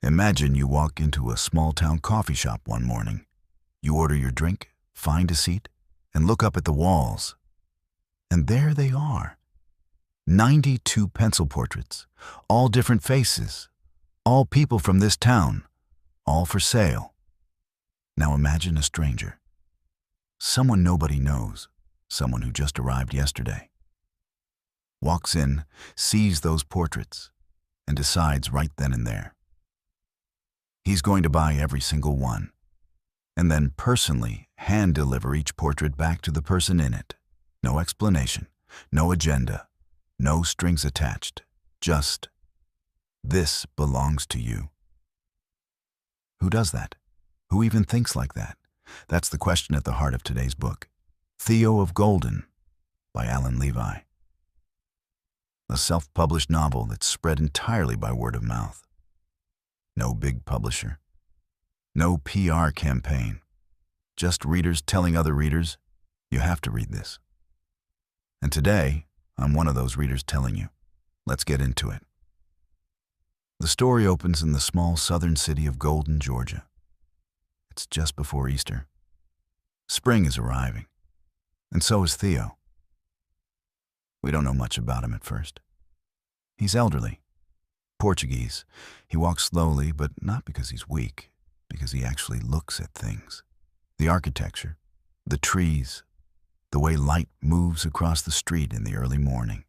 Imagine you walk into a small-town coffee shop one morning. You order your drink, find a seat, and look up at the walls. And there they are. 92 pencil portraits, all different faces, all people from this town, all for sale. Now imagine a stranger. Someone nobody knows, someone who just arrived yesterday. Walks in, sees those portraits, and decides right then and there. He's going to buy every single one, and then personally hand-deliver each portrait back to the person in it. No explanation, no agenda, no strings attached, just, "This belongs to you." Who does that? Who even thinks like that? That's the question at the heart of today's book, Theo of Golden, by Levi. A self-published novel that's spread entirely by word of mouth. No big publisher. No PR campaign. Just readers telling other readers, you have to read this. And today, I'm one of those readers telling you. Let's get into it. The story opens in the small southern city of Golden, Georgia. It's just before Easter. Spring is arriving, and so is Theo. We don't know much about him at first. He's elderly, Portuguese. He walks slowly, but not because he's weak, because he actually looks at things. The architecture, the trees, the way light moves across the street in the early morning.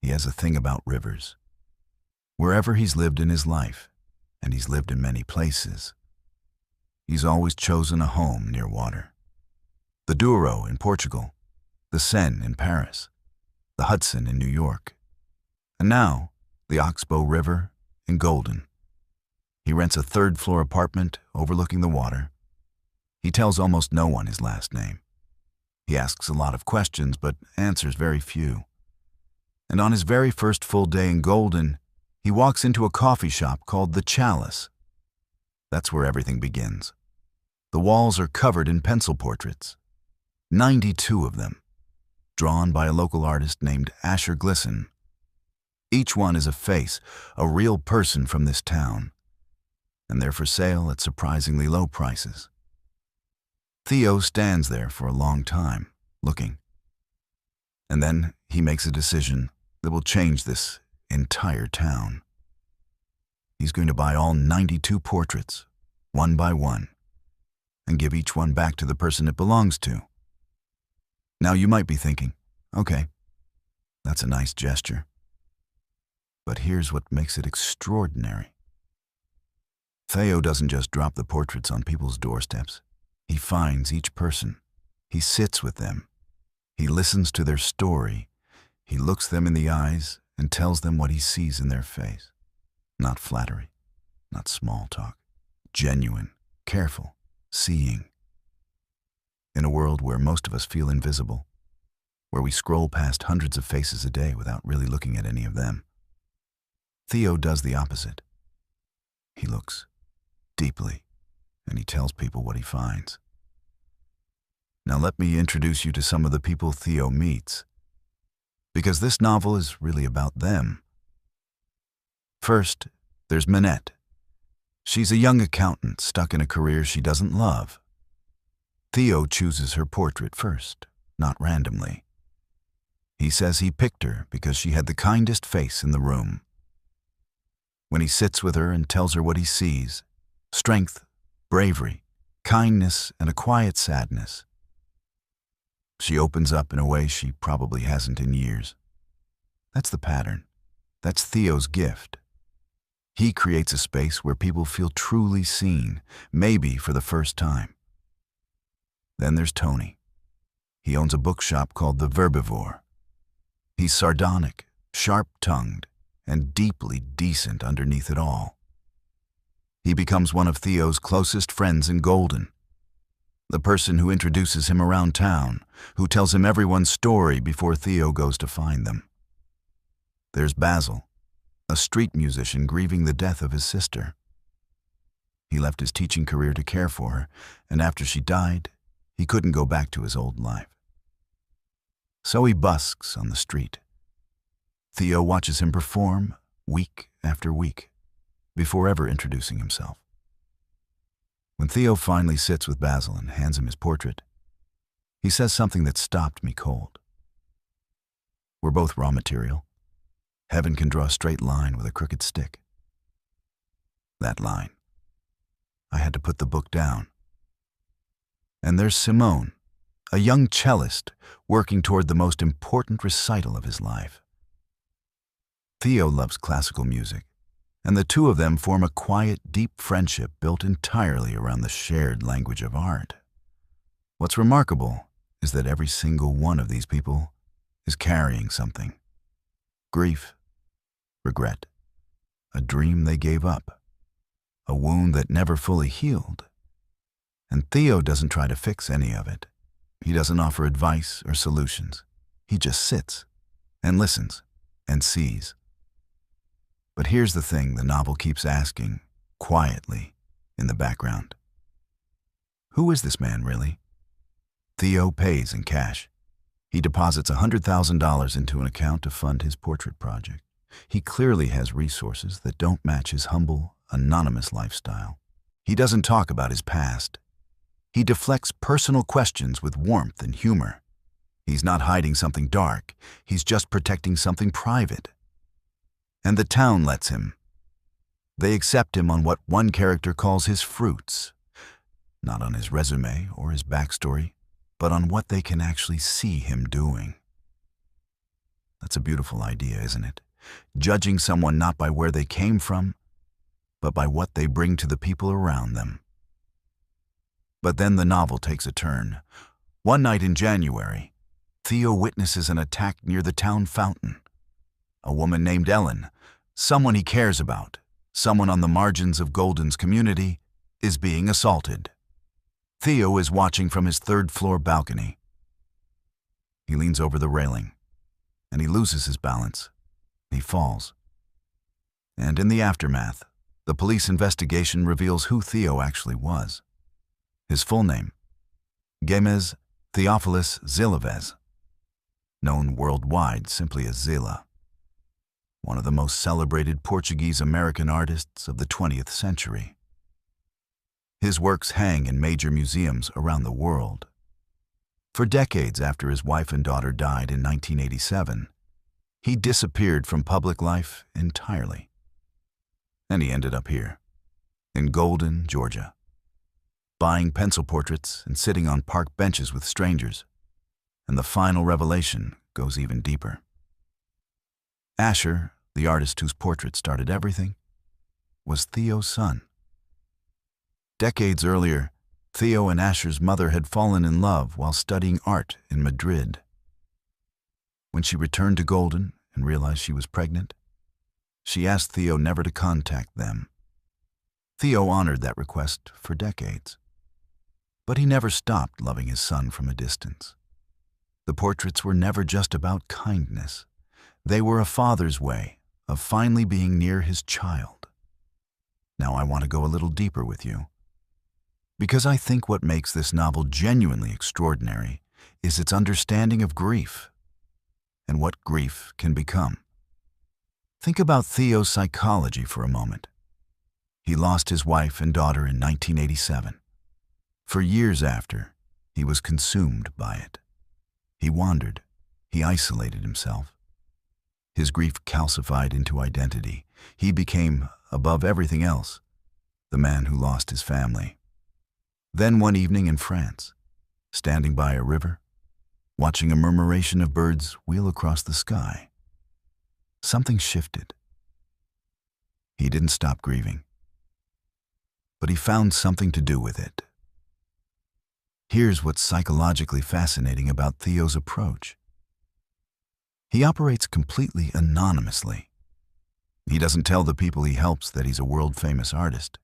He has a thing about rivers. Wherever he's lived in his life, and he's lived in many places, he's always chosen a home near water. The Douro in Portugal, the Seine in Paris, the Hudson in New York, and now the Oxbow River in Golden. He rents a third-floor apartment overlooking the water. He tells almost no one his last name. He asks a lot of questions, but answers very few. And on his very first full day in Golden, he walks into a coffee shop called The Chalice. That's where everything begins. The walls are covered in pencil portraits, 92 of them, drawn by a local artist named Asher Glisson. Each one is a face, a real person from this town, and they're for sale at surprisingly low prices. Theo stands there for a long time, looking. And then he makes a decision that will change this entire town. He's going to buy all 92 portraits, one by one, and give each one back to the person it belongs to. Now you might be thinking, okay, that's a nice gesture. But here's what makes it extraordinary. Theo doesn't just drop the portraits on people's doorsteps. He finds each person. He sits with them. He listens to their story. He looks them in the eyes and tells them what he sees in their face. Not flattery, not small talk. Genuine, careful, seeing. In a world where most of us feel invisible, where we scroll past hundreds of faces a day without really looking at any of them, Theo does the opposite. He looks deeply, and he tells people what he finds. Now let me introduce you to some of the people Theo meets, because this novel is really about them. First, there's Minette. She's a young accountant stuck in a career she doesn't love. Theo chooses her portrait first, not randomly. He says he picked her because she had the kindest face in the room. When he sits with her and tells her what he sees, strength, bravery, kindness, and a quiet sadness, she opens up in a way she probably hasn't in years. That's the pattern. That's Theo's gift. He creates a space where people feel truly seen, maybe for the first time. Then there's Tony. He owns a bookshop called The Verbivore. He's sardonic, sharp-tongued, and deeply decent underneath it all. He becomes one of Theo's closest friends in Golden, the person who introduces him around town, who tells him everyone's story before Theo goes to find them. There's Basil, a street musician grieving the death of his sister. He left his teaching career to care for her, and after she died, he couldn't go back to his old life. So he busks on the street. Theo watches him perform week after week. before ever introducing himself. When Theo finally sits with Basil and hands him his portrait, he says something that stopped me cold. We're both raw material. Heaven can draw a straight line with a crooked stick. That line. I had to put the book down. And there's Simone, a young cellist working toward the most important recital of his life. Theo loves classical music, and the two of them form a quiet, deep friendship built entirely around the shared language of art. What's remarkable is that every single one of these people is carrying something. Grief, regret, a dream they gave up, a wound that never fully healed. And Theo doesn't try to fix any of it. He doesn't offer advice or solutions. He just sits and listens and sees. But here's the thing the novel keeps asking, quietly, in the background. Who is this man, really? Theo pays in cash. He deposits $100,000 into an account to fund his portrait project. He clearly has resources that don't match his humble, anonymous lifestyle. He doesn't talk about his past. He deflects personal questions with warmth and humor. He's not hiding something dark. He's just protecting something private. And the town lets him. They accept him on what one character calls his fruits. Not on his resume or his backstory, but on what they can actually see him doing. That's a beautiful idea, isn't it? Judging someone not by where they came from, but by what they bring to the people around them. But then the novel takes a turn. One night in January, Theo witnesses an attack near the town fountain. A woman named Ellen, someone he cares about, someone on the margins of Golden's community, is being assaulted. Theo is watching from his third-floor balcony. He leans over the railing, and he loses his balance. He falls. And in the aftermath, the police investigation reveals who Theo actually was. His full name, Gemez Theophilus Zilavez, known worldwide simply as Zila, one of the most celebrated Portuguese-American artists of the 20th century. His works hang in major museums around the world. For decades after his wife and daughter died in 1987, he disappeared from public life entirely. And he ended up here, in Golden, Georgia, buying pencil portraits and sitting on park benches with strangers. And the final revelation goes even deeper. Asher, the artist whose portrait started everything, was Theo's son. Decades earlier, Theo and Asher's mother had fallen in love while studying art in Madrid. When she returned to Golden and realized she was pregnant, she asked Theo never to contact them. Theo honored that request for decades. But he never stopped loving his son from a distance. The portraits were never just about kindness. They were a father's way of finally being near his child. Now I want to go a little deeper with you, because I think what makes this novel genuinely extraordinary is its understanding of grief and what grief can become. Think about Theo's psychology for a moment. He lost his wife and daughter in 1987. For years after, he was consumed by it. He wandered. He isolated himself. His grief calcified into identity. He became, above everything else, the man who lost his family. Then one evening in France, standing by a river, watching a murmuration of birds wheel across the sky, something shifted. He didn't stop grieving, but he found something to do with it. Here's what's psychologically fascinating about Theo's approach. He operates completely anonymously. He doesn't tell the people he helps that he's a world-famous artist.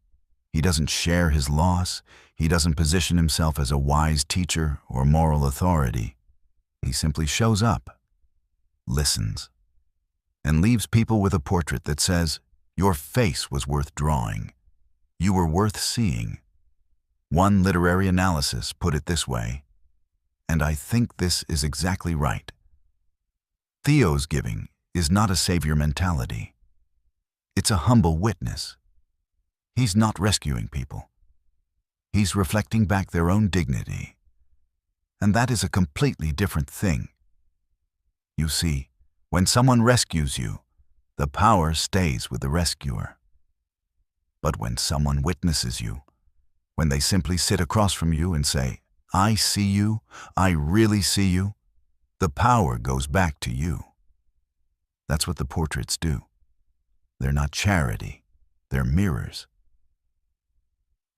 He doesn't share his loss. He doesn't position himself as a wise teacher or moral authority. He simply shows up, listens, and leaves people with a portrait that says, "Your face was worth drawing. You were worth seeing." One literary analysis put it this way, and I think this is exactly right. Theo's giving is not a savior mentality. It's a humble witness. He's not rescuing people. He's reflecting back their own dignity. And that is a completely different thing. You see, when someone rescues you, the power stays with the rescuer. But when someone witnesses you, when they simply sit across from you and say, "I see you, I really see you," the power goes back to you. That's what the portraits do. They're not charity, they're mirrors.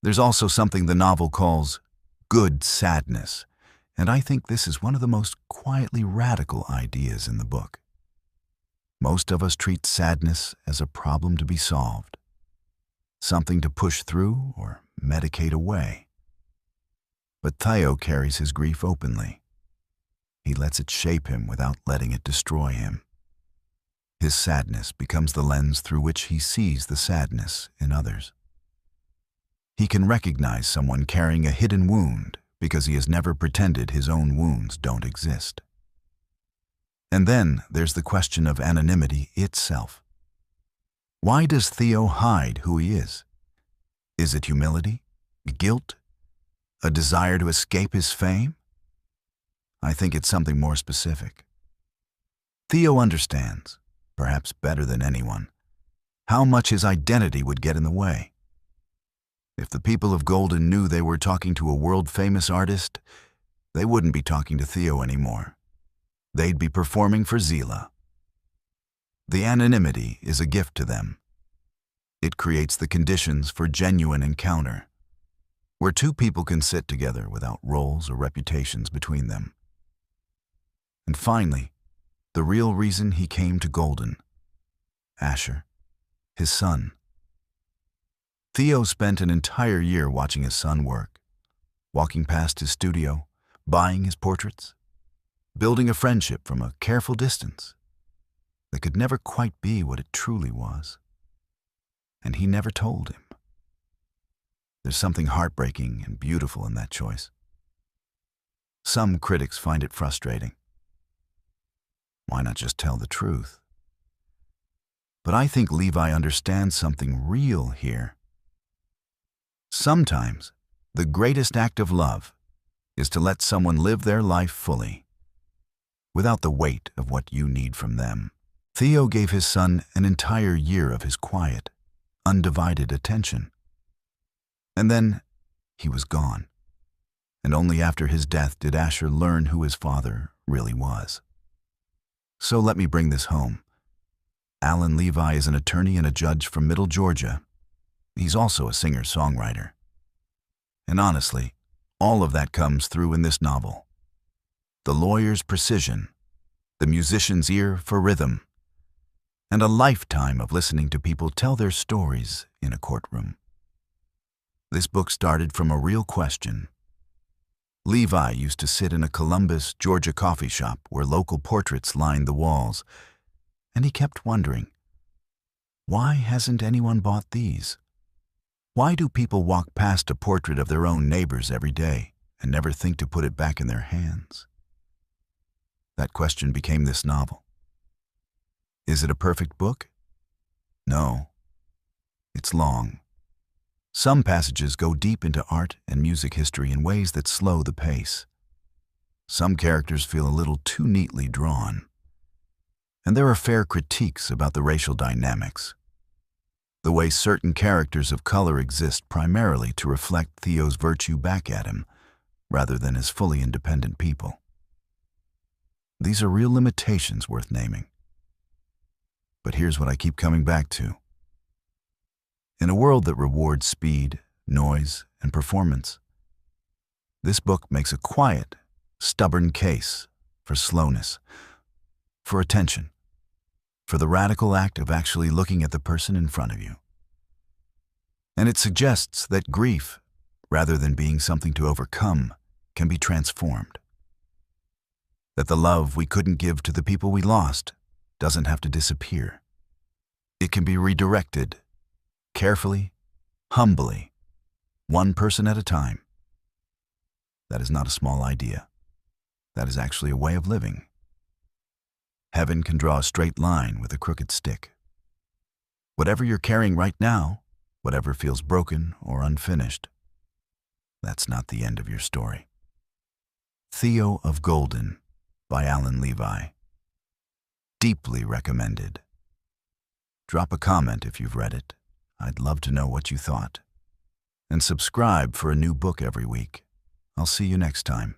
There's also something the novel calls good sadness, and I think this is one of the most quietly radical ideas in the book. Most of us treat sadness as a problem to be solved, something to push through or medicate away. But Theo carries his grief openly. He lets it shape him without letting it destroy him. His sadness becomes the lens through which he sees the sadness in others. He can recognize someone carrying a hidden wound because he has never pretended his own wounds don't exist. And then there's the question of anonymity itself. Why does Theo hide who he is? Is it humility? Guilt? A desire to escape his fame? I think it's something more specific. Theo understands, perhaps better than anyone, how much his identity would get in the way. If the people of Golden knew they were talking to a world-famous artist, they wouldn't be talking to Theo anymore. They'd be performing for Zila. The anonymity is a gift to them. It creates the conditions for genuine encounter, where two people can sit together without roles or reputations between them. And finally, the real reason he came to Golden: Asher, his son. Theo spent an entire year watching his son work, walking past his studio, buying his portraits, building a friendship from a careful distance that could never quite be what it truly was. And he never told him. There's something heartbreaking and beautiful in that choice. Some critics find it frustrating. Why not just tell the truth? But I think Levi understands something real here. Sometimes, the greatest act of love is to let someone live their life fully, without the weight of what you need from them. Theo gave his son an entire year of his quiet, undivided attention. And then he was gone. And only after his death did Asher learn who his father really was. So let me bring this home. Alan Levi is an attorney and a judge from Middle Georgia. He's also a singer-songwriter. And honestly, all of that comes through in this novel. The lawyer's precision, the musician's ear for rhythm, and a lifetime of listening to people tell their stories in a courtroom. This book started from a real question. Levi used to sit in a Columbus, Georgia coffee shop where local portraits lined the walls, and he kept wondering, why hasn't anyone bought these? Why do people walk past a portrait of their own neighbors every day and never think to put it back in their hands? That question became this novel. Is it a perfect book? No. It's long. Some passages go deep into art and music history in ways that slow the pace. Some characters feel a little too neatly drawn. And there are fair critiques about the racial dynamics. The way certain characters of color exist primarily to reflect Theo's virtue back at him, rather than as fully independent people. These are real limitations worth naming. But here's what I keep coming back to. In a world that rewards speed, noise, and performance, this book makes a quiet, stubborn case for slowness, for attention, for the radical act of actually looking at the person in front of you. And it suggests that grief, rather than being something to overcome, can be transformed. That the love we couldn't give to the people we lost doesn't have to disappear. It can be redirected, carefully, humbly, one person at a time. That is not a small idea. That is actually a way of living. Heaven can draw a straight line with a crooked stick. Whatever you're carrying right now, Whatever feels broken or unfinished, that's not the end of your story. Theo of Golden by Levi. Deeply recommended. Drop a comment if you've read it. I'd love to know what you thought. And subscribe for a new book every week. I'll see you next time.